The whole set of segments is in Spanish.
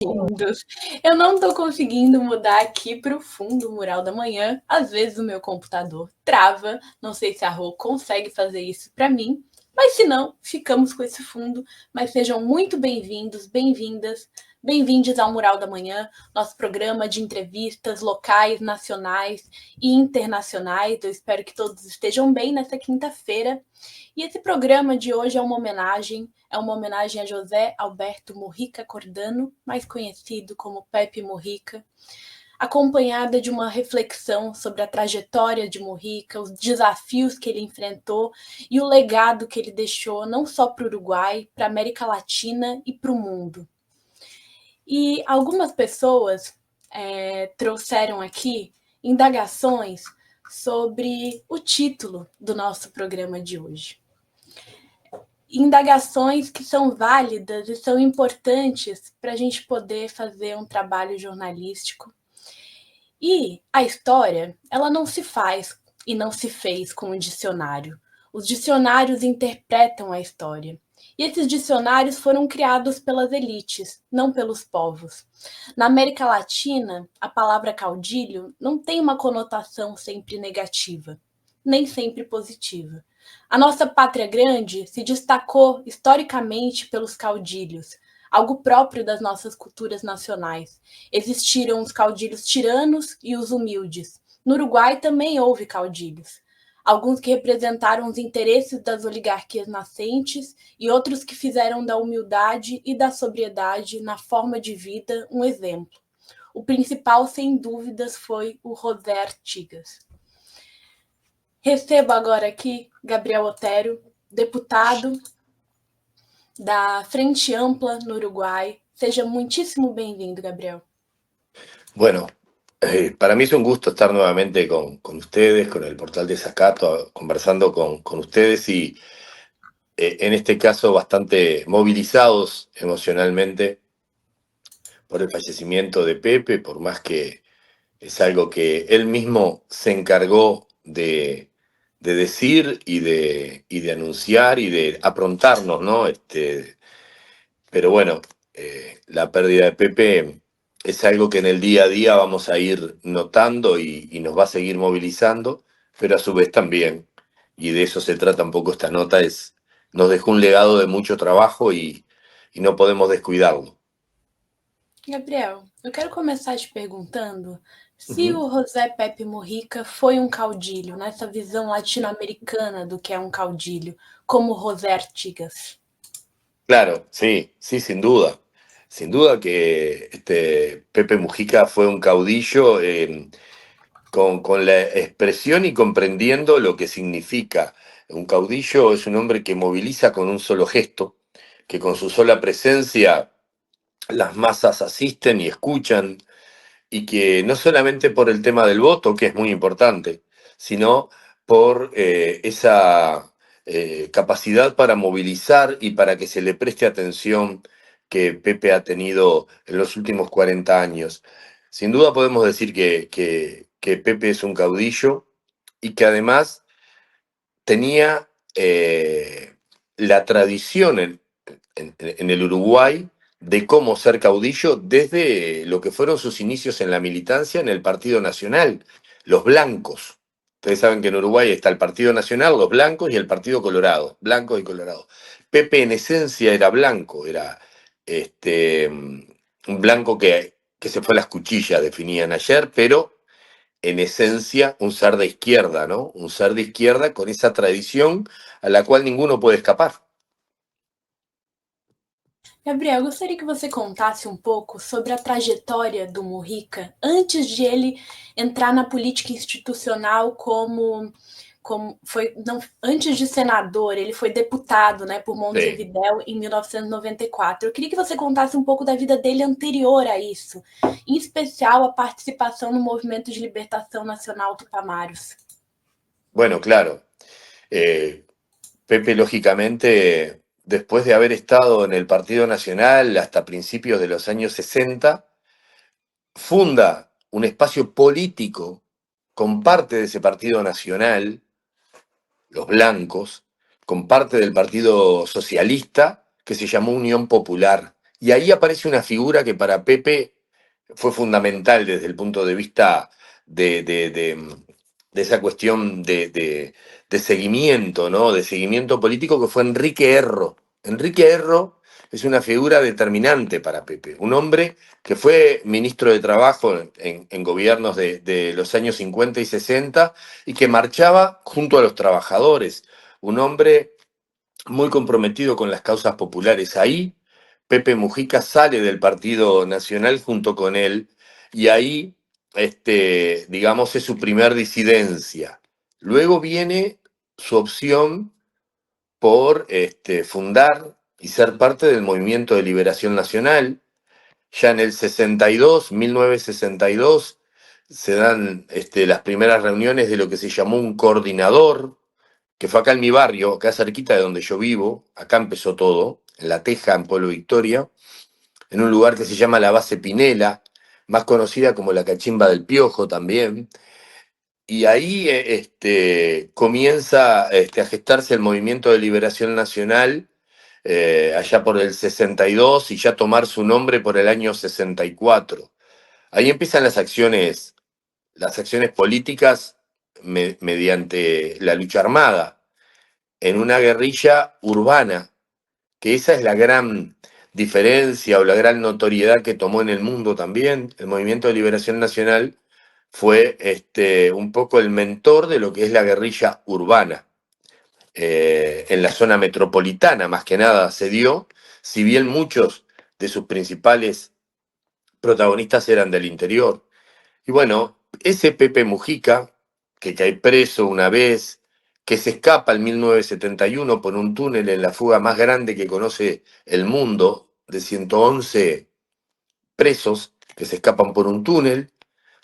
Lindos. Eu não tô conseguindo mudar aqui para o fundo mural da manhã. Às vezes o meu computador trava. Não sei se a Rô consegue fazer isso para mim. Mas se não, ficamos com esse fundo. Mas sejam muito bem-vindos, bem-vindas, bem-vindos ao Mural da Manhã, nosso programa de entrevistas locais, nacionais e internacionais. Eu espero que todos estejam bem nessa quinta-feira. E esse programa de hoje é uma homenagem a José Alberto Mujica Cordano, mais conhecido como Pepe Mujica, acompanhada de uma reflexão sobre a trajetória de Mujica, os desafios que ele enfrentou e o legado que ele deixou não só para o Uruguai, para a América Latina e para o mundo. E algumas pessoas trouxeram aqui indagações sobre o título do nosso programa de hoje. Indagações que são válidas e são importantes para a gente poder fazer um trabalho jornalístico. E a história, ela não se faz e não se fez com um dicionário. Os dicionários interpretam a história. E esses dicionários foram criados pelas elites, não pelos povos. Na América Latina, a palavra caudilho não tem uma conotação sempre negativa, nem sempre positiva. A nossa pátria grande se destacou historicamente pelos caudilhos, algo próprio das nossas culturas nacionais. Existiram os caudilhos tiranos e os humildes. No Uruguai também houve caudilhos. Alguns que representaram os interesses das oligarquias nascentes e outros que fizeram da humildade e da sobriedade na forma de vida um exemplo. O principal, sem dúvidas, foi o José Artigas. Recebo agora aqui Gabriel Otero, deputado da Frente Ampla no Uruguay. Seja muchísimo bem-vindo, Gabriel. Bueno, para mí es un gusto estar nuevamente con ustedes, con el portal de Zacato, conversando con ustedes y en este caso bastante movilizados emocionalmente por el fallecimiento de Pepe, por más que es algo que él mismo se encargó de decir y de anunciar y de aprontarnos, ¿no? Pero bueno, la pérdida de Pepe es algo que en el día a día vamos a ir notando y nos va a seguir movilizando, pero a su vez también, y de eso se trata un poco esta nota, nos dejó un legado de mucho trabajo y no podemos descuidarlo. Gabriel, eu quero começar te perguntando se o José Pepe Mujica foi um caudilho, nessa visão latino-americana do que é um caudilho, como José Artigas. Claro, sí, sin duda. Sin duda que Pepe Mujica fue un caudillo con la expresión y comprendiendo lo que significa. Un caudillo es un hombre que moviliza con un solo gesto, que con su sola presencia las masas asisten y escuchan, y que no solamente por el tema del voto, que es muy importante, sino por esa capacidad para movilizar y para que se le preste atención que Pepe ha tenido en los últimos 40 años. Sin duda podemos decir que Pepe es un caudillo y que además tenía la tradición en el Uruguay de cómo ser caudillo desde lo que fueron sus inicios en la militancia en el Partido Nacional, los blancos. Ustedes saben que en Uruguay está el Partido Nacional, los blancos y el Partido Colorado, blancos y colorados. Pepe en esencia era blanco, era un blanco que se fue a las cuchillas, definían ayer, pero en esencia un ser de izquierda, ¿no? Un ser de izquierda con esa tradición a la cual ninguno puede escapar. Gabriel, eu gostaria que você contasse um pouco sobre a trajetória do Mujica antes de ele entrar na política institucional antes de senador, ele foi deputado, né, por Montevidéu em 1994. Eu queria que você contasse um pouco da vida dele anterior a isso, em especial a participação no Movimento de Libertação Nacional Tupamaros. Bueno, claro. Pepe, lógicamente, después de haber estado en el Partido Nacional hasta principios de los años 60, funda un espacio político con parte de ese Partido Nacional, los blancos, con parte del Partido Socialista, que se llamó Unión Popular, Y ahí aparece una figura que para Pepe fue fundamental desde el punto de vista de, de- de- de esa cuestión de seguimiento, ¿no? De seguimiento político, que fue Enrique Erro. Enrique Erro es una figura determinante para Pepe, un hombre que fue ministro de Trabajo en gobiernos de los años 50 y 60 y que marchaba junto a los trabajadores, un hombre muy comprometido con las causas populares. Ahí Pepe Mujica sale del Partido Nacional junto con él y ahí, digamos, es su primer disidencia. Luego viene su opción por fundar y ser parte del Movimiento de Liberación Nacional. Ya en el 62, 1962, se dan las primeras reuniones de lo que se llamó un coordinador, que fue acá en mi barrio, acá cerquita de donde yo vivo. Acá empezó todo, en La Teja, en Pueblo Victoria, en un lugar que se llama la Base Pinela, más conocida como la Cachimba del Piojo también. Y ahí comienza a gestarse el Movimiento de Liberación Nacional, allá por el 62, y ya tomar su nombre por el año 64. Ahí empiezan las acciones políticas mediante la lucha armada, en una guerrilla urbana, que esa es la gran diferencia o la gran notoriedad que tomó en el mundo también. El Movimiento de Liberación Nacional fue un poco el mentor de lo que es la guerrilla urbana. En la zona metropolitana, más que nada, se dio, si bien muchos de sus principales protagonistas eran del interior. Y bueno, ese Pepe Mujica, que cae preso una vez, que se escapa en 1971 por un túnel en la fuga más grande que conoce el mundo, de 111 presos que se escapan por un túnel,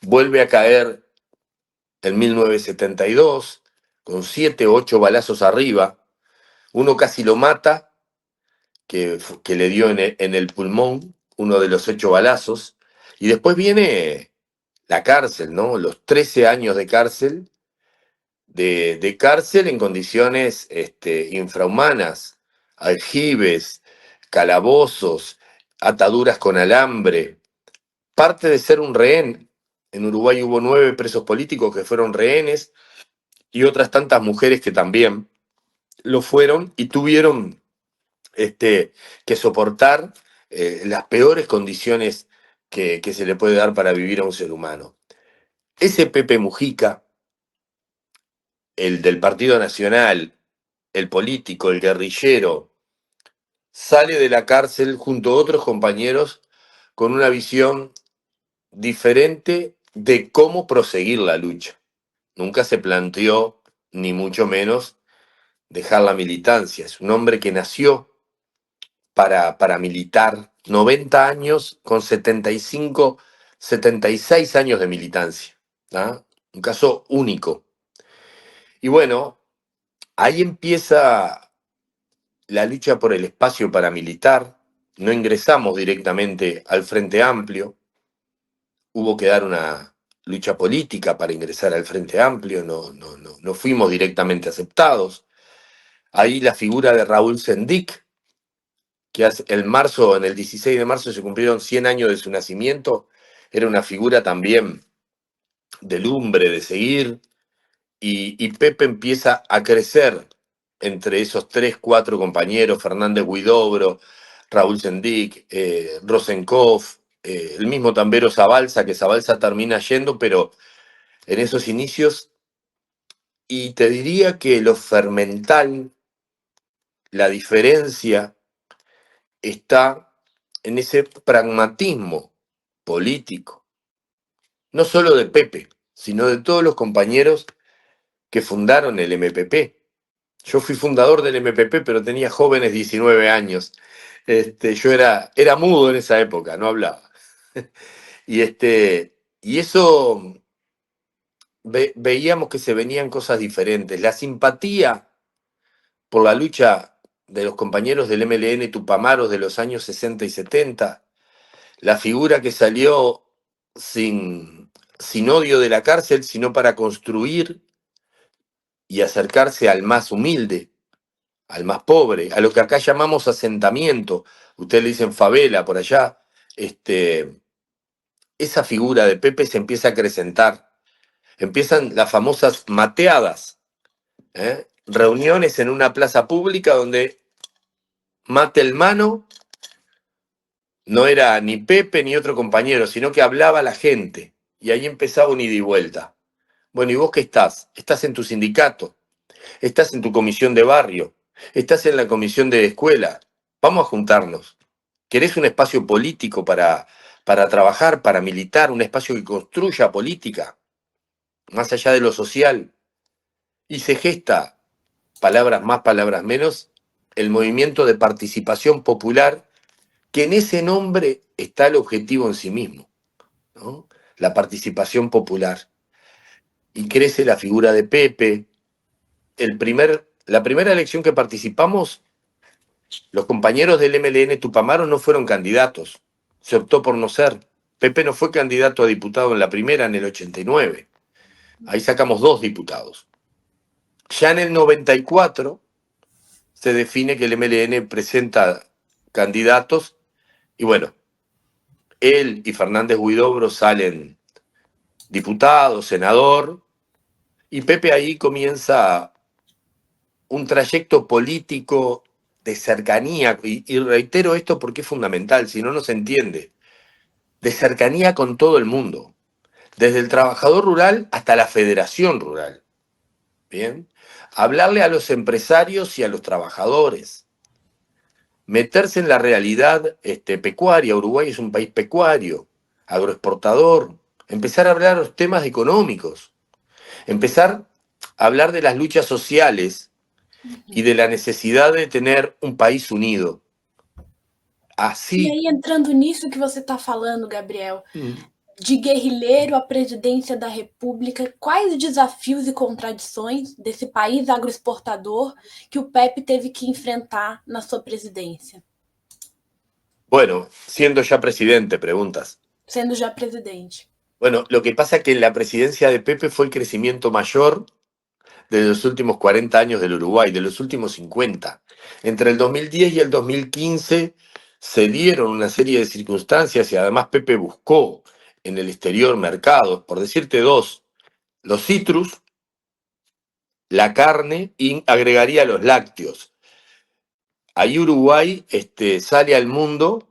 vuelve a caer en 1972 con 7 o 8 balazos arriba, uno casi lo mata, que le dio en el pulmón uno de los 8 balazos, y después viene la cárcel, ¿no? Los 13 años de cárcel, de cárcel en condiciones infrahumanas, aljibes, calabozos, ataduras con alambre, parte de ser un rehén. En Uruguay hubo 9 presos políticos que fueron rehenes y otras tantas mujeres que también lo fueron y tuvieron que soportar las peores condiciones que se le puede dar para vivir a un ser humano. Ese Pepe Mujica, el del Partido Nacional, el político, el guerrillero, sale de la cárcel junto a otros compañeros con una visión diferente de cómo proseguir la lucha. Nunca se planteó, ni mucho menos, dejar la militancia. Es un hombre que nació para militar, 90 años con 75, 76 años de militancia. ¿Ah? Un caso único. Y bueno, ahí empieza la lucha por el espacio paramilitar. No ingresamos directamente al Frente Amplio. Hubo que dar una lucha política para ingresar al Frente Amplio. No fuimos directamente aceptados. Ahí la figura de Raúl Sendic, que en el 16 de marzo se cumplieron 100 años de su nacimiento, era una figura también de lumbre, de seguir, y Pepe empieza a crecer entre esos 3, 4 compañeros: Fernández Huidobro, Raúl Sendic, Rosenkopf, el mismo Tambero Zabalza, que Zabalza termina yendo, pero en esos inicios. Y te diría que lo fermental, la diferencia, está en ese pragmatismo político, no solo de Pepe, sino de todos los compañeros que fundaron el MPP. Yo fui fundador del MPP, pero tenía jóvenes 19 años. Yo era mudo en esa época, no hablaba. Y, y eso veíamos que se venían cosas diferentes. La simpatía por la lucha de los compañeros del MLN Tupamaros de los años 60 y 70, la figura que salió sin odio de la cárcel, sino para construir y acercarse al más humilde, al más pobre, a lo que acá llamamos asentamiento. Ustedes le dicen favela por allá. Esa figura de Pepe se empieza a acrecentar. Empiezan las famosas mateadas, ¿eh? Reuniones en una plaza pública donde mate el mano no era ni Pepe ni otro compañero, sino que hablaba la gente. Y ahí empezaba un ida y vuelta. Bueno, ¿y vos qué estás? Estás en tu sindicato, estás en tu comisión de barrio, estás en la comisión de escuela. Vamos a juntarnos. ¿Querés un espacio político para trabajar, para militar, un espacio que construya política, más allá de lo social? Y se gesta, palabras más, palabras menos, el movimiento de participación popular, que en ese nombre está el objetivo en sí mismo, ¿no? La participación popular. Y crece la figura de Pepe. La primera elección que participamos, los compañeros del MLN Tupamaro no fueron candidatos. Se optó por no ser. Pepe no fue candidato a diputado en la primera, en el 89. Ahí sacamos 2 diputados. Ya en el 94 se define que el MLN presenta candidatos y bueno, él y Fernández Huidobro salen diputado, senador, y Pepe ahí comienza un trayecto político de cercanía, y reitero esto porque es fundamental, si no, no se entiende, de cercanía con todo el mundo, desde el trabajador rural hasta la federación rural, ¿bien? Hablarle a los empresarios y a los trabajadores, meterse en la realidad pecuaria. Uruguay es un país pecuario, agroexportador, empezar a hablar los temas económicos, empezar a hablar de las luchas sociales y de la necesidad de tener un país unido. E Así. aí, entrando nisso que você está falando, Gabriel, de guerrilheiro à presidência da República, quais desafios e contradições desse país agroexportador que o Pepe teve que enfrentar na sua presidência, Bueno, siendo ya presidente, preguntas. sendo já presidente? Bueno, lo que pasa es que la presidencia de Pepe fue el crecimiento mayor de los últimos 40 años del Uruguay, de los últimos 50. Entre el 2010 y el 2015 se dieron una serie de circunstancias y además Pepe buscó en el exterior mercados, por decirte 2, los citrus, la carne y agregaría los lácteos. Ahí Uruguay sale al mundo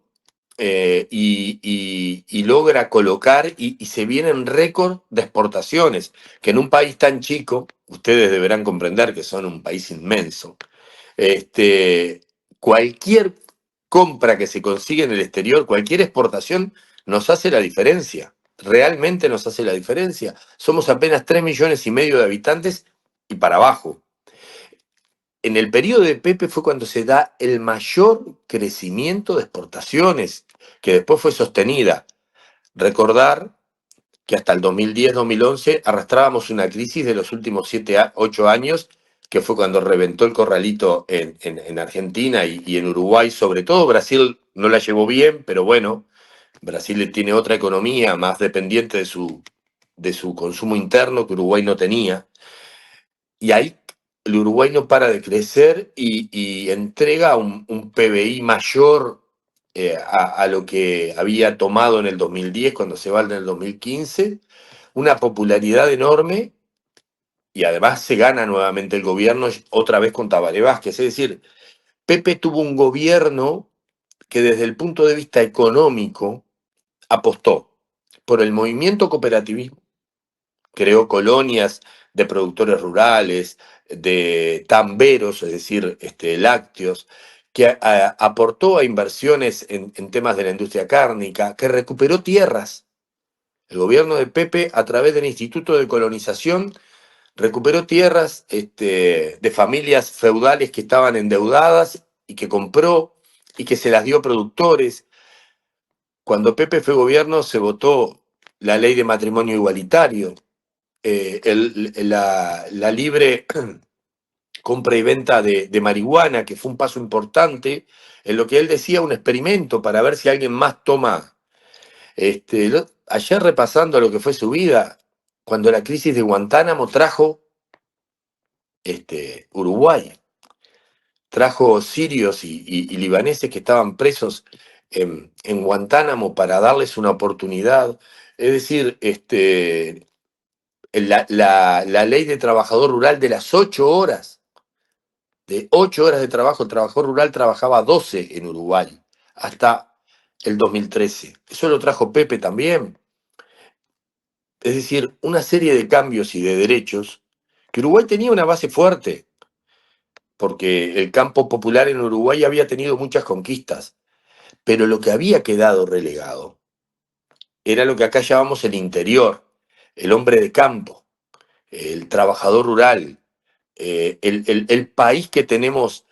y logra colocar y se vienen récord de exportaciones, que en un país tan chico, ustedes deberán comprender que son un país inmenso, cualquier compra que se consigue en el exterior, cualquier exportación nos hace la diferencia, realmente nos hace la diferencia. Somos apenas 3,5 millones de habitantes y para abajo. En el periodo de Pepe fue cuando se da el mayor crecimiento de exportaciones, que después fue sostenida. Recordar que hasta el 2010-2011 arrastrábamos una crisis de los últimos 8 años, que fue cuando reventó el corralito en Argentina y en Uruguay, sobre todo. Brasil no la llevó bien, pero bueno, Brasil tiene otra economía más dependiente de su consumo interno que Uruguay no tenía. Y ahí el Uruguay no para de crecer y entrega un PBI mayor a lo que había tomado en el 2010 cuando se va en el 2015, una popularidad enorme y además se gana nuevamente el gobierno otra vez con Tabaré Vázquez. Es decir, Pepe tuvo un gobierno que desde el punto de vista económico apostó por el movimiento cooperativismo, creó colonias de productores rurales, de tamberos, es decir, lácteos, que aportó a inversiones en temas de la industria cárnica, que recuperó tierras. El gobierno de Pepe, a través del Instituto de Colonización, recuperó tierras de familias feudales que estaban endeudadas y que compró y que se las dio a productores. Cuando Pepe fue gobierno se votó la ley de matrimonio igualitario, la libre compra y venta de marihuana, que fue un paso importante, en lo que él decía un experimento para ver si alguien más toma. Ayer repasando lo que fue su vida, cuando la crisis de Guantánamo trajo Uruguay, trajo sirios y libaneses que estaban presos en Guantánamo para darles una oportunidad. Es decir, la ley de trabajador rural de las 8 horas, de 8 horas de trabajo, el trabajador rural trabajaba 12 en Uruguay hasta el 2013. Eso lo trajo Pepe también. Es decir, una serie de cambios y de derechos que Uruguay tenía una base fuerte, porque el campo popular en Uruguay había tenido muchas conquistas, pero lo que había quedado relegado era lo que acá llamamos el interior, el hombre de campo, el trabajador rural, el país que tenemos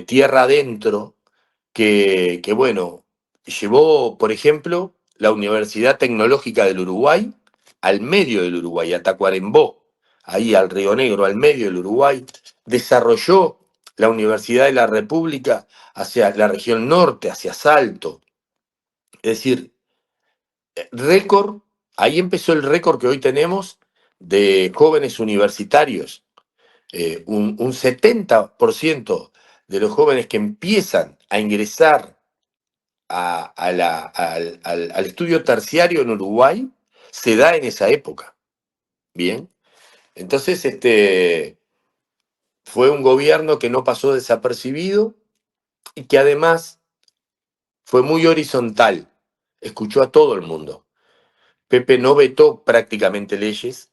tierra adentro, que, bueno, llevó, por ejemplo, la Universidad Tecnológica del Uruguay al medio del Uruguay, a Tacuarembó, ahí al Río Negro, al medio del Uruguay, desarrolló la Universidad de la República hacia la región norte, hacia Salto. Es decir, récord, ahí empezó el récord que hoy tenemos de jóvenes universitarios. Un 70% de los jóvenes que empiezan a ingresar al estudio terciario en Uruguay se da en esa época. Bien. Entonces, fue un gobierno que no pasó desapercibido y que además fue muy horizontal. Escuchó a todo el mundo. Pepe no vetó prácticamente leyes,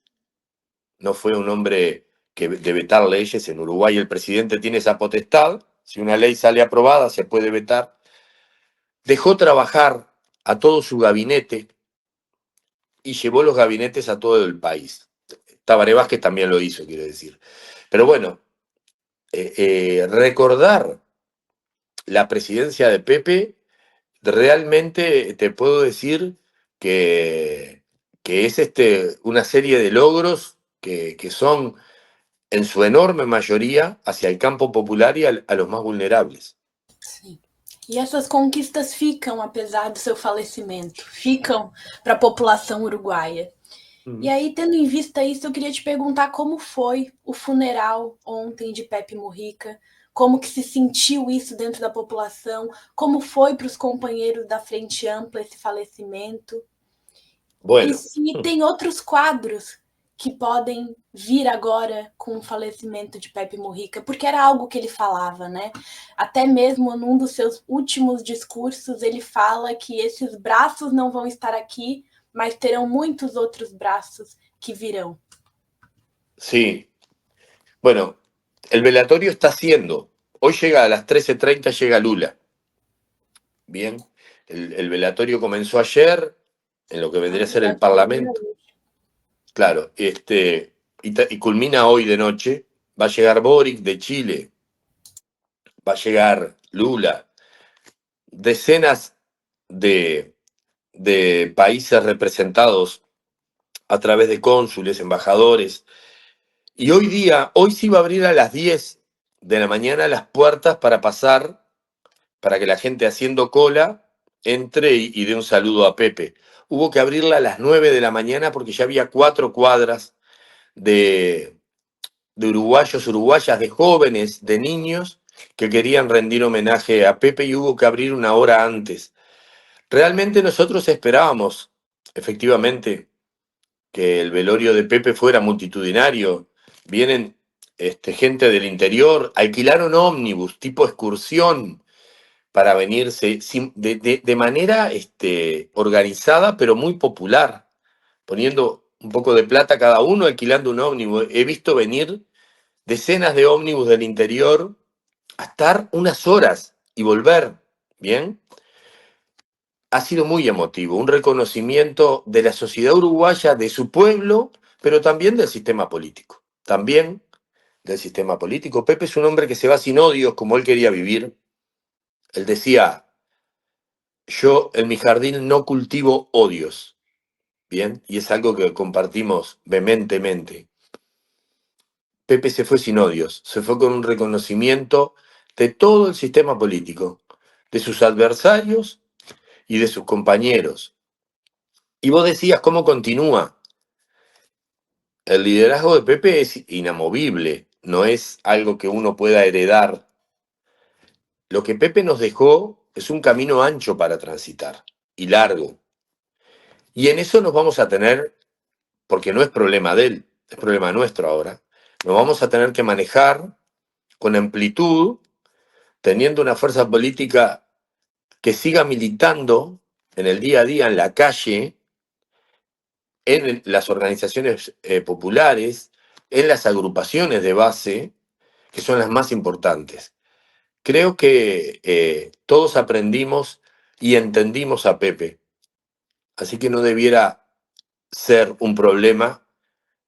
no fue un hombre de vetar leyes. En Uruguay el presidente tiene esa potestad. Si una ley sale aprobada, se puede vetar. Dejó trabajar a todo su gabinete y llevó los gabinetes a todo el país. Tabaré Vázquez también lo hizo, quiero decir. Pero bueno, recordar la presidencia de Pepe, realmente te puedo decir que, que es una serie de logros que son en su enorme mayoría hacia el campo popular y a los más vulnerables. Sim. E essas conquistas ficam, apesar do seu falecimento, ficam para a população uruguaia. E aí, tendo em vista isso, eu queria te perguntar como foi o funeral ontem de Pepe Mujica, como que se sentiu isso dentro da população, como foi para os companheiros da Frente Ampla esse falecimento, e Bueno, se tem outros quadros que podem vir agora com o falecimento de Pepe Mujica, porque era algo que ele falava, né? Até mesmo num dos seus últimos discursos, ele fala que esses braços não vão estar aqui, mas terão muitos outros braços que virão. sí. Bueno, el velatorio está haciendo. Hoy llega a las 13:30, llega Lula. Bien. El velatorio comenzó ayer, en lo que vendría a ser el Parlamento. Claro, y culmina hoy de noche. Va a llegar Boric de Chile, va a llegar Lula, decenas de países representados a través de cónsules, embajadores. Y hoy sí va a abrir a las 10 de la mañana las puertas para pasar, para que la gente haciendo cola entre y dé un saludo a Pepe. Hubo que abrirla a las 9 de la mañana porque ya había 4 cuadras de uruguayos, uruguayas, de jóvenes, de niños que querían rendir homenaje a Pepe y hubo que abrir una hora antes. Realmente nosotros esperábamos, efectivamente, que el velorio de Pepe fuera multitudinario. Vienen gente del interior, alquilaron ómnibus tipo excursión para venirse de manera organizada, pero muy popular, poniendo un poco de plata cada uno, alquilando un ómnibus. He visto venir decenas de ómnibus del interior a estar unas horas y volver, ¿bien? Ha sido muy emotivo, un reconocimiento de la sociedad uruguaya, de su pueblo, pero también del sistema político. También del sistema político. Pepe es un hombre que se va sin odios como él quería vivir. Él decía, yo en mi jardín no cultivo odios, ¿bien? Y es algo que compartimos vehementemente. Pepe se fue sin odios, se fue con un reconocimiento de todo el sistema político, de sus adversarios y de sus compañeros. Y vos decías cómo continúa. El liderazgo de Pepe es inamovible, no es algo que uno pueda heredar lo que Pepe nos dejó es un camino ancho para transitar y largo. Y en eso nos vamos a tener, porque no es problema de él, es problema nuestro ahora, nos vamos a tener que manejar con amplitud, teniendo una fuerza política que siga militando en el día a día, en la calle, en las organizaciones populares, en las agrupaciones de base, que son las más importantes. Creo que todos aprendimos y entendimos a Pepe, así que no debiera ser un problema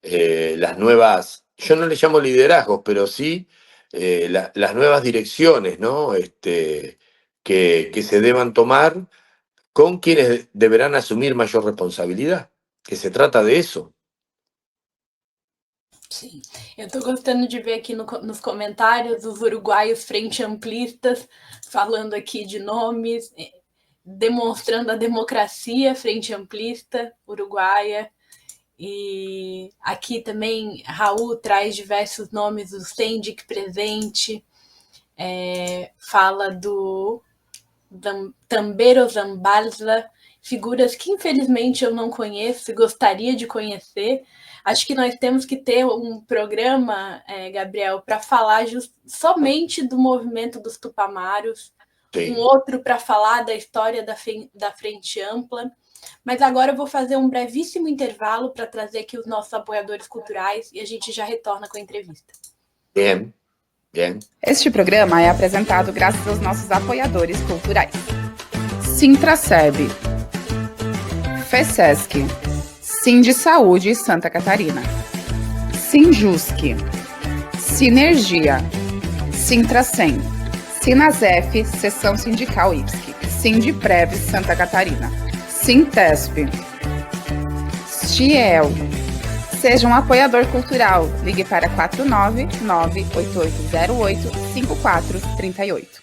las nuevas, yo no le llamo liderazgos, pero sí las nuevas direcciones, ¿no? Que se deban tomar con quienes deberán asumir mayor responsabilidad, que se trata de eso. Sim, eu estou gostando de ver aqui nos comentários os uruguaios frente amplistas falando aqui de nomes, demonstrando a democracia frente amplista uruguaia. E aqui também Raul traz diversos nomes do Sendic presente, fala do Tambero Zambalza, figuras que infelizmente eu não conheço e gostaria de conhecer. Acho que nós temos que ter um programa, Gabriel, para falar somente do movimento dos Tupamaros, Sí. um outro para falar da história da Frente Ampla. Mas agora eu vou fazer um brevíssimo intervalo para trazer aqui os nossos apoiadores culturais e a gente já retorna com a entrevista. Bien, bien. Este programa é apresentado graças aos nossos apoiadores culturais. Sintraceb, FESESC, Sind Saúde Santa Catarina, Sinjusc, Sinergia, Sintracem, Sinasef, Seção Sindical IPSC, Sindprev Santa Catarina, Sintesp, Stiel. Seja um apoiador cultural. Ligue para 499-8808-5438.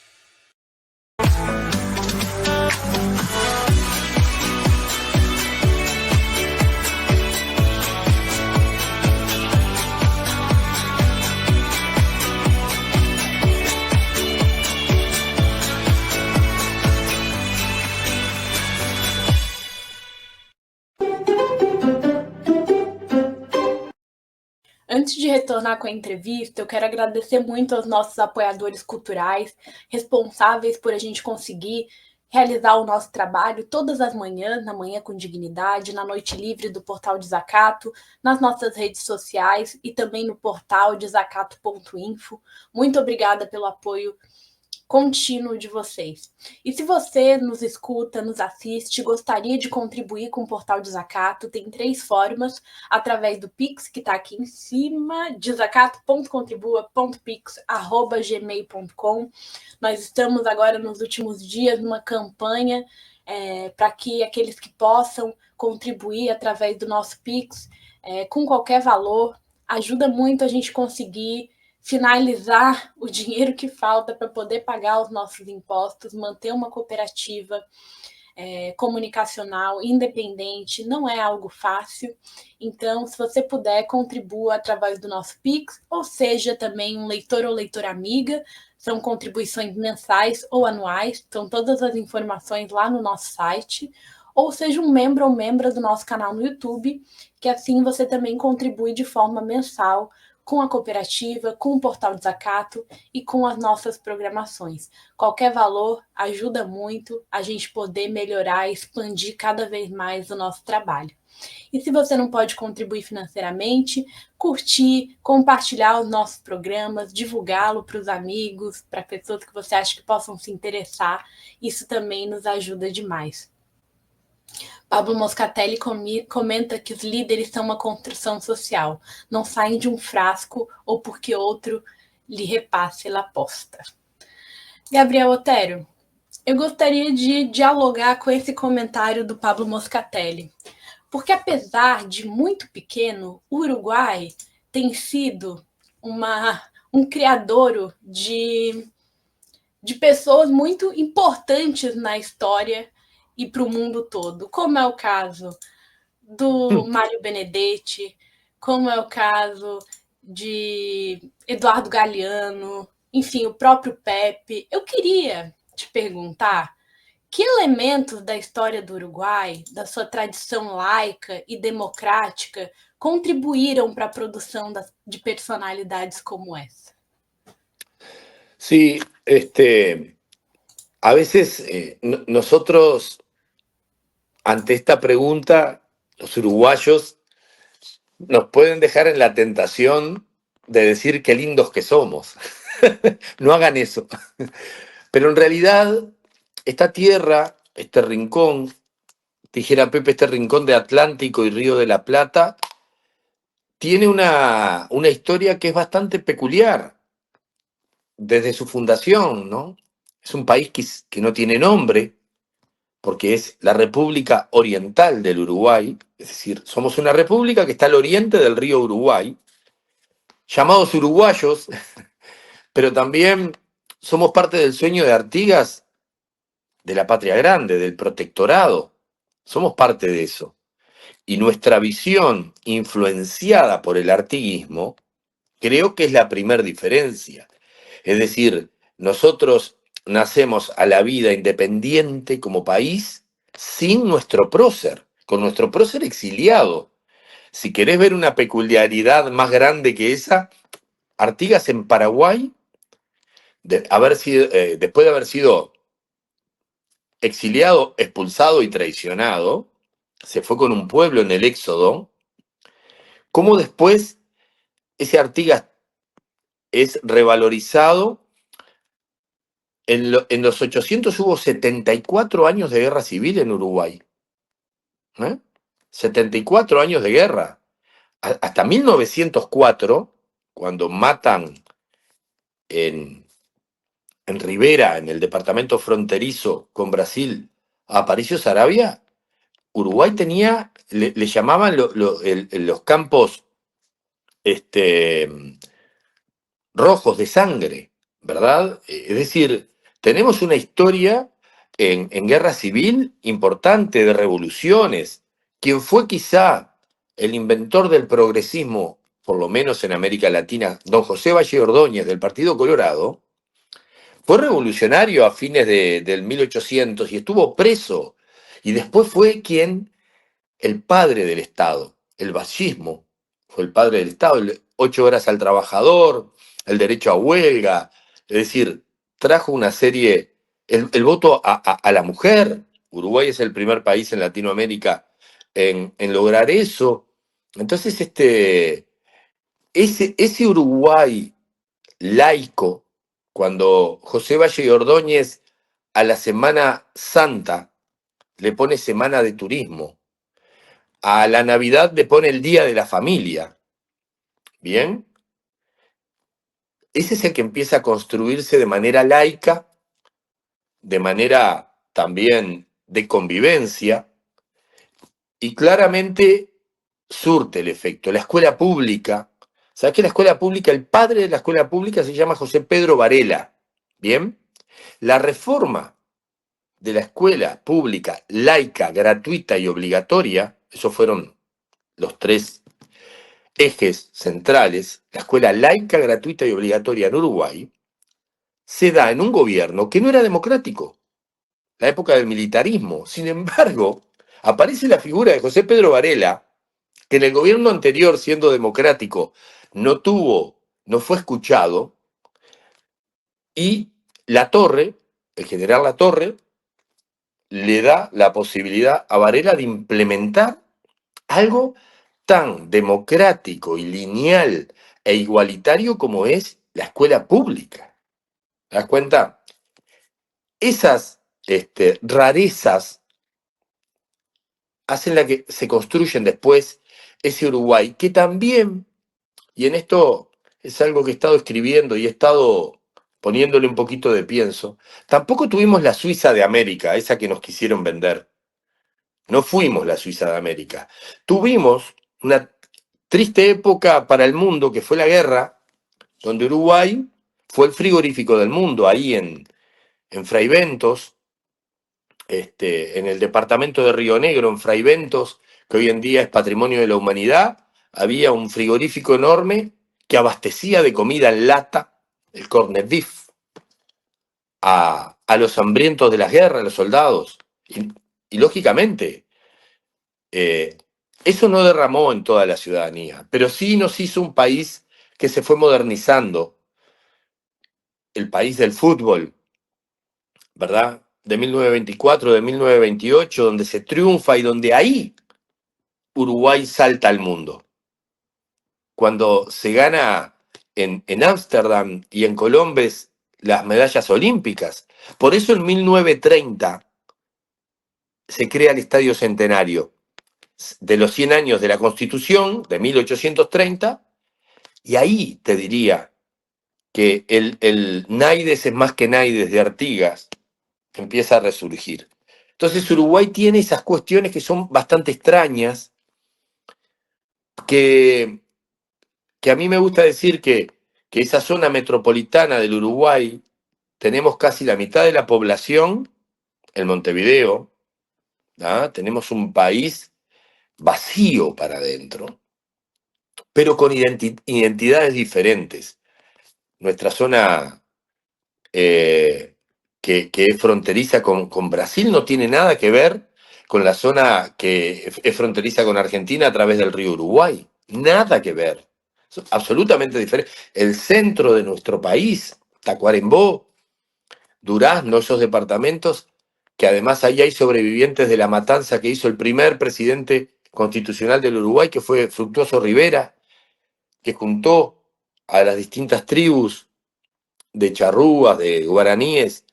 Antes de retornar com a entrevista, eu quero agradecer muito aos nossos apoiadores culturais, responsáveis por a gente conseguir realizar o nosso trabalho todas as manhãs, na Manhã com Dignidade, na Noite Livre do Portal Desacato, nas nossas redes sociais e também no portal desacato.info. Muito obrigada pelo apoio contínuo de vocês. E se você nos escuta, nos assiste, gostaria de contribuir com o Portal Desacato, tem 3 formas, através do Pix, que está aqui em cima, desacato.contribua.pix@gmail.com. Nós estamos agora, nos últimos dias, numa campanha para que aqueles que possam contribuir através do nosso Pix, com qualquer valor, ajuda muito a gente conseguir finalizar o dinheiro que falta para poder pagar os nossos impostos, manter uma cooperativa comunicacional independente, não é algo fácil. Então, se você puder, contribua através do nosso Pix, ou seja, também um leitor ou leitora amiga, são contribuições mensais ou anuais, estão todas as informações lá no nosso site, ou seja, um membro ou membra do nosso canal no YouTube, que assim você também contribui de forma mensal com a cooperativa, com o Portal Desacato e com as nossas programações. Qualquer valor ajuda muito a gente poder melhorar e expandir cada vez mais o nosso trabalho. E se você não pode contribuir financeiramente, curtir, compartilhar os nossos programas, divulgá-lo para os amigos, para pessoas que você acha que possam se interessar, isso também nos ajuda demais. Pablo Moscatelli comenta que os líderes são uma construção social, não saem de um frasco ou porque outro lhe repasse la posta. Gabriel Otero, eu gostaria de dialogar com esse comentário do Pablo Moscatelli, porque apesar de muito pequeno, o Uruguai tem sido um criadouro de pessoas muito importantes na história e para o mundo todo, como é o caso do Mário Benedetti, como é o caso de Eduardo Galeano, enfim, o próprio Pepe. Eu queria te perguntar que elementos da história do Uruguai, da sua tradição laica e democrática, contribuíram para a produção de personalidades como essa? Sí, a veces nosotros, ante esta pregunta, los uruguayos nos pueden dejar en la tentación de decir qué lindos que somos. No hagan eso. Pero en realidad, esta tierra, este rincón, dijera Pepe, este rincón de Atlántico y Río de la Plata, tiene una historia que es bastante peculiar desde su fundación, ¿no? Es un país que no tiene nombre, porque es la República Oriental del Uruguay, es decir, somos una república que está al oriente del río Uruguay, llamados uruguayos, pero también somos parte del sueño de Artigas, de la patria grande, del protectorado, somos parte de eso. Y nuestra visión, influenciada por el artiguismo, creo que es la primer diferencia. Es decir, nosotros nacemos a la vida independiente como país sin nuestro prócer, con nuestro prócer exiliado. Si querés ver una peculiaridad más grande que esa, Artigas en Paraguay, después de haber sido exiliado, expulsado y traicionado, se fue con un pueblo en el éxodo, cómo después ese Artigas es revalorizado. En los 800 hubo 74 años de guerra civil en Uruguay. 74 años de guerra. Hasta 1904, cuando matan en Rivera, en el departamento fronterizo con Brasil, a Aparicio Saravia, Uruguay tenía, le llamaban los campos rojos de sangre, ¿verdad? Es decir, tenemos una historia en guerra civil importante de revoluciones. Quien fue quizá el inventor del progresismo, por lo menos en América Latina, don José Valle Ordóñez del Partido Colorado, fue revolucionario a fines del 1800 y estuvo preso. Y después fue el padre del Estado, el vallismo, fue el padre del Estado, 8 horas al trabajador, el derecho a huelga, es decir, trajo una serie, el voto a la mujer. Uruguay es el primer país en Latinoamérica en lograr eso. Entonces, ese Uruguay laico, cuando José Valle Ordóñez a la Semana Santa le pone Semana de Turismo, a la Navidad le pone el Día de la Familia, ¿bien? Ese es el que empieza a construirse de manera laica, de manera también de convivencia, y claramente surte el efecto. La escuela pública, ¿sabes qué? La escuela pública, el padre de la escuela pública se llama José Pedro Varela, ¿bien? La reforma de la escuela pública laica, gratuita y obligatoria, esos fueron los 3 ejes centrales, la escuela laica, gratuita y obligatoria en Uruguay, se da en un gobierno que no era democrático, la época del militarismo. Sin embargo, aparece la figura de José Pedro Varela, que en el gobierno anterior, siendo democrático, no fue escuchado, y Latorre, el general Latorre, le da la posibilidad a Varela de implementar algo tan democrático y lineal e igualitario como es la escuela pública. ¿Te das cuenta? Esas rarezas hacen la que se construyen después ese Uruguay, que también, y en esto es algo que he estado escribiendo y he estado poniéndole un poquito de pienso, tampoco tuvimos la Suiza de América, esa que nos quisieron vender. No fuimos la Suiza de América. Tuvimos una triste época para el mundo, que fue la guerra, donde Uruguay fue el frigorífico del mundo, ahí en Fraiventos, en el departamento de Río Negro, en Fraiventos, que hoy en día es patrimonio de la humanidad, había un frigorífico enorme que abastecía de comida en lata el corned beef, a los hambrientos de las guerras, a los soldados. Y lógicamente, eso no derramó en toda la ciudadanía, pero sí nos hizo un país que se fue modernizando, el país del fútbol, ¿verdad? De 1924, de 1928, donde se triunfa y donde ahí Uruguay salta al mundo. Cuando se gana en Ámsterdam y en Colombes las medallas olímpicas. Por eso en 1930 se crea el Estadio Centenario de los 100 años de la Constitución de 1830, y ahí te diría que el Naides es más que Naides de Artigas empieza a resurgir. Entonces Uruguay tiene esas cuestiones que son bastante extrañas, que a mí me gusta decir que esa zona metropolitana del Uruguay, tenemos casi la mitad de la población en Montevideo, ¿ah? Tenemos un país vacío para adentro, pero con identidades diferentes. Nuestra zona que es fronteriza con Brasil no tiene nada que ver con la zona que es fronteriza con Argentina a través del río Uruguay. Nada que ver. Es absolutamente diferente. El centro de nuestro país, Tacuarembó, Durazno, esos departamentos, que además ahí hay sobrevivientes de la matanza que hizo el primer presidente constitucional del Uruguay, que fue Fructuoso Rivera, que juntó a las distintas tribus de charrúas, de guaraníes,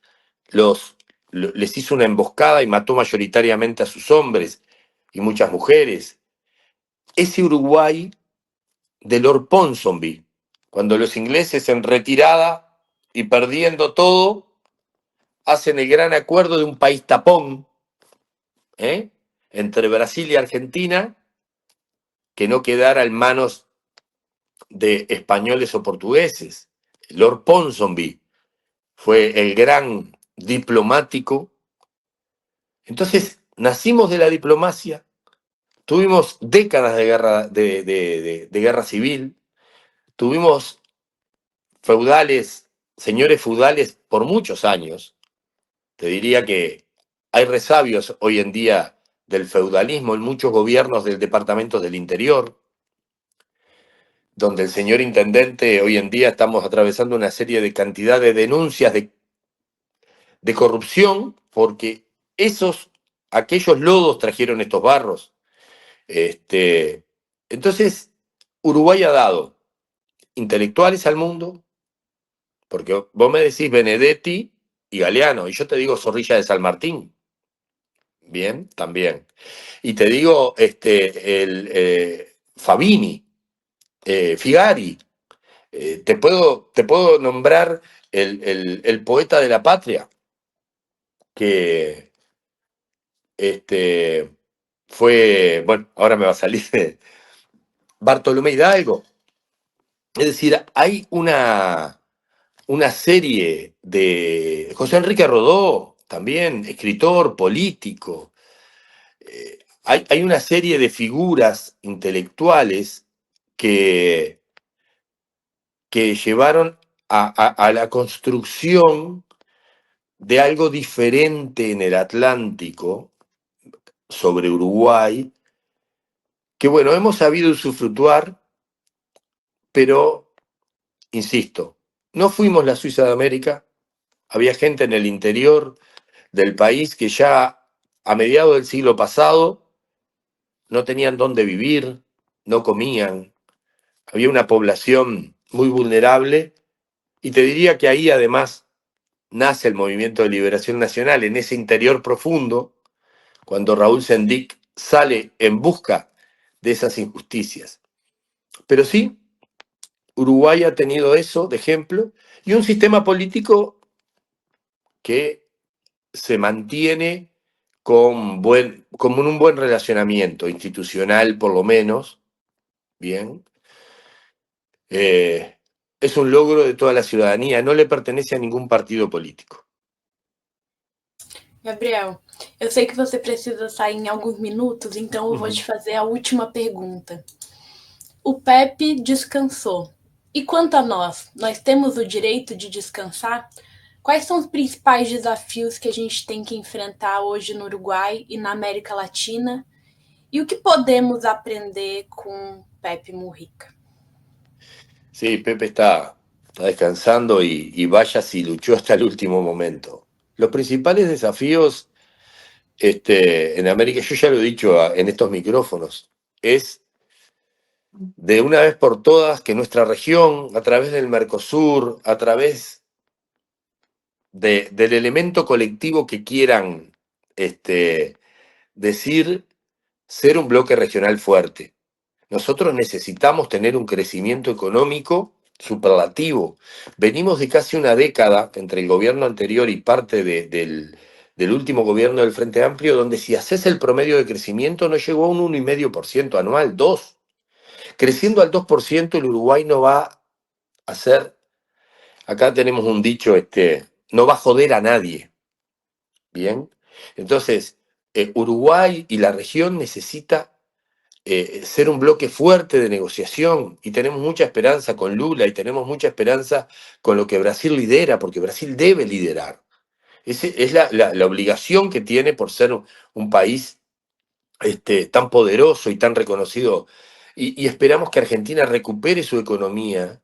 les hizo una emboscada y mató mayoritariamente a sus hombres y muchas mujeres. Ese Uruguay de Lord Ponsonby, cuando los ingleses en retirada y perdiendo todo, hacen el gran acuerdo de un país tapón, entre Brasil y Argentina, que no quedara en manos de españoles o portugueses. Lord Ponsonby fue el gran diplomático. Entonces, nacimos de la diplomacia, tuvimos décadas de guerra, de guerra civil, tuvimos feudales, señores feudales por muchos años. Te diría que hay resabios hoy en día del feudalismo en muchos gobiernos del departamento del interior, donde el señor intendente, hoy en día estamos atravesando una serie de cantidad de denuncias de corrupción, porque aquellos lodos trajeron estos barros. Entonces, Uruguay ha dado intelectuales al mundo, porque vos me decís Benedetti y Galeano, y yo te digo Zorrilla de San Martín. Bien, también. Y te digo Fabini, Figari. Te puedo nombrar el poeta de la patria, que fue, bueno, ahora me va a salir Bartolomé Hidalgo. Es decir, hay una serie de José Enrique Rodó, también escritor, político. Hay una serie de figuras intelectuales que llevaron a la construcción de algo diferente en el Atlántico sobre Uruguay, que bueno, hemos sabido usufructuar, pero, insisto, no fuimos la Suiza de América, había gente en el interior del país que ya a mediados del siglo pasado no tenían dónde vivir, no comían, había una población muy vulnerable, y te diría que ahí además nace el Movimiento de Liberación Nacional, en ese interior profundo, cuando Raúl Sendic sale en busca de esas injusticias. Pero sí, Uruguay ha tenido eso de ejemplo, y un sistema político que se mantiene con un buen relacionamiento institucional, por lo menos, bien. Es un logro de toda la ciudadanía, no le pertenece a ningún partido político. Gabriel, eu sei que você precisa sair em alguns minutos, então eu vou te fazer a última pergunta. O Pepe descansou. E quanto a nós temos o direito de descansar? Quais são os principais desafios que a gente tem que enfrentar hoje no Uruguai e na América Latina? E o que podemos aprender com Pepe Mujica? Sí, Pepe está descansando y vaya si luchó hasta el último momento. Los principales desafíos en América, yo ya lo he dicho en estos micrófonos, es de una vez por todas que nuestra región, a través del Mercosur, a través del elemento colectivo que quieran decir, ser un bloque regional fuerte. Nosotros necesitamos tener un crecimiento económico superlativo. Venimos de casi una década entre el gobierno anterior y parte del último gobierno del Frente Amplio, donde si haces el promedio de crecimiento no llegó a un 1,5% anual, 2. Creciendo al 2%, el Uruguay no va a ser, acá tenemos un dicho, no va a joder a nadie. Bien, entonces Uruguay y la región necesita ser un bloque fuerte de negociación y tenemos mucha esperanza con Lula y tenemos mucha esperanza con lo que Brasil lidera, porque Brasil debe liderar. Es la obligación que tiene por ser un país tan poderoso y tan reconocido. Y esperamos que Argentina recupere su economía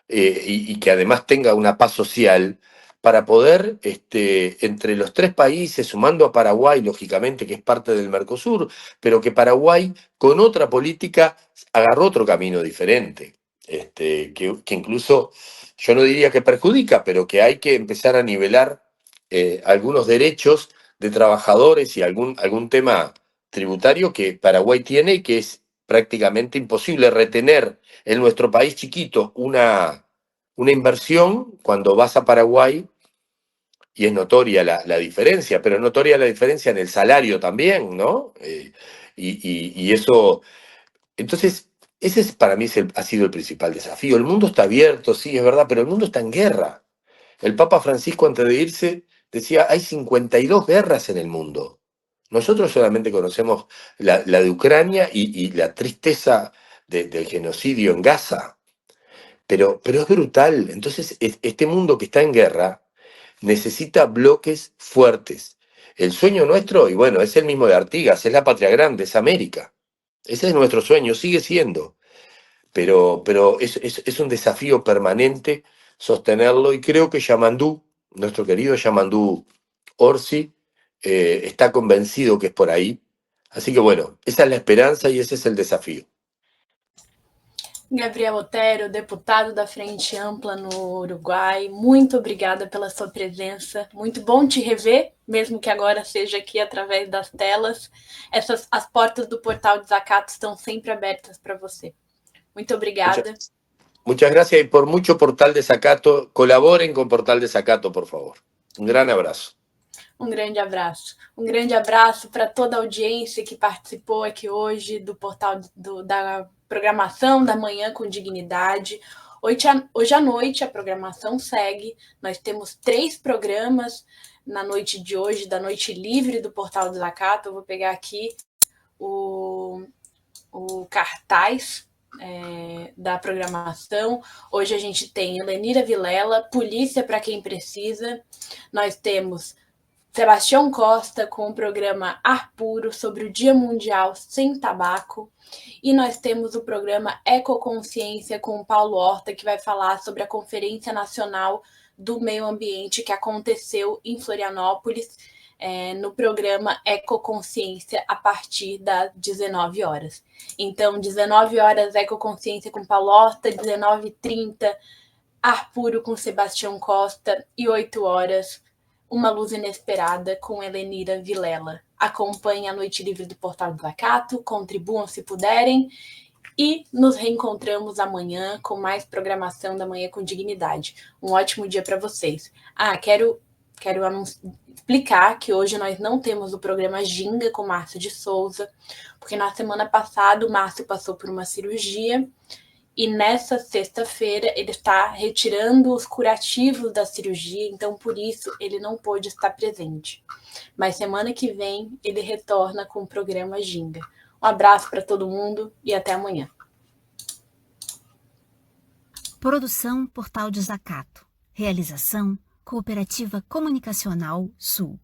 y que además tenga una paz social para poder, entre los tres países, sumando a Paraguay, lógicamente, que es parte del Mercosur, pero que Paraguay, con otra política, agarró otro camino diferente, que incluso, yo no diría que perjudica, pero que hay que empezar a nivelar algunos derechos de trabajadores y algún tema tributario que Paraguay tiene y que es prácticamente imposible retener en nuestro país chiquito una inversión cuando vas a Paraguay y es notoria la diferencia, pero es notoria la diferencia en el salario también, ¿no? Y eso, entonces, para mí ha sido el principal desafío. El mundo está abierto, sí, es verdad, pero el mundo está en guerra. El Papa Francisco antes de irse decía, hay 52 guerras en el mundo. Nosotros solamente conocemos la de Ucrania y la tristeza del genocidio en Gaza. Pero es brutal. Entonces, este mundo que está en guerra necesita bloques fuertes. El sueño nuestro, y bueno, es el mismo de Artigas, es la patria grande, es América. Ese es nuestro sueño, sigue siendo. Pero es un desafío permanente sostenerlo y creo que Yamandú, nuestro querido Yamandú Orsi, está convencido que es por ahí. Así que bueno, esa es la esperanza y ese es el desafío. Gabriel Otero, deputado da Frente Ampla no Uruguai, muito obrigada pela sua presença. Muito bom te rever, mesmo que agora seja aqui através das telas. As portas do Portal Desacato estão sempre abertas para você. Muito obrigada. Muchas gracias y por mucho Portal Desacato, colaboren con Portal Desacato, por favor. Un gran abrazo. Um grande abraço. Um grande abraço para toda a audiência que participou aqui hoje do portal da programação da Manhã com Dignidade. Hoje à noite a programação segue. Nós temos 3 programas na noite de hoje, da noite livre do Portal do Desacato. Eu vou pegar aqui o cartaz da programação. Hoje a gente tem Helenira Vilela, Polícia para Quem Precisa. Nós temos Sebastião Costa com o programa Ar Puro sobre o Dia Mundial Sem Tabaco. E nós temos o programa Ecoconsciência com o Paulo Horta, que vai falar sobre a Conferência Nacional do Meio Ambiente que aconteceu em Florianópolis, no programa Ecoconsciência a partir das 19 horas. Então, 19 horas Ecoconsciência com Paulo Horta, 19h30 Ar Puro com Sebastião Costa e 8 horas Uma Luz Inesperada com Helenira Vilela. Acompanhe a Noite Livre do Portal do Desacato, contribuam se puderem e nos reencontramos amanhã com mais programação da Manhã com Dignidade. Um ótimo dia para vocês. Quero explicar que hoje nós não temos o programa Ginga com Márcio de Souza, porque na semana passada o Márcio passou por uma cirurgia e nessa sexta-feira ele está retirando os curativos da cirurgia, então por isso ele não pôde estar presente. Mas semana que vem ele retorna com o programa Ginga. Um abraço para todo mundo e até amanhã. Produção Portal Desacato. Realização Cooperativa Comunicacional Sul.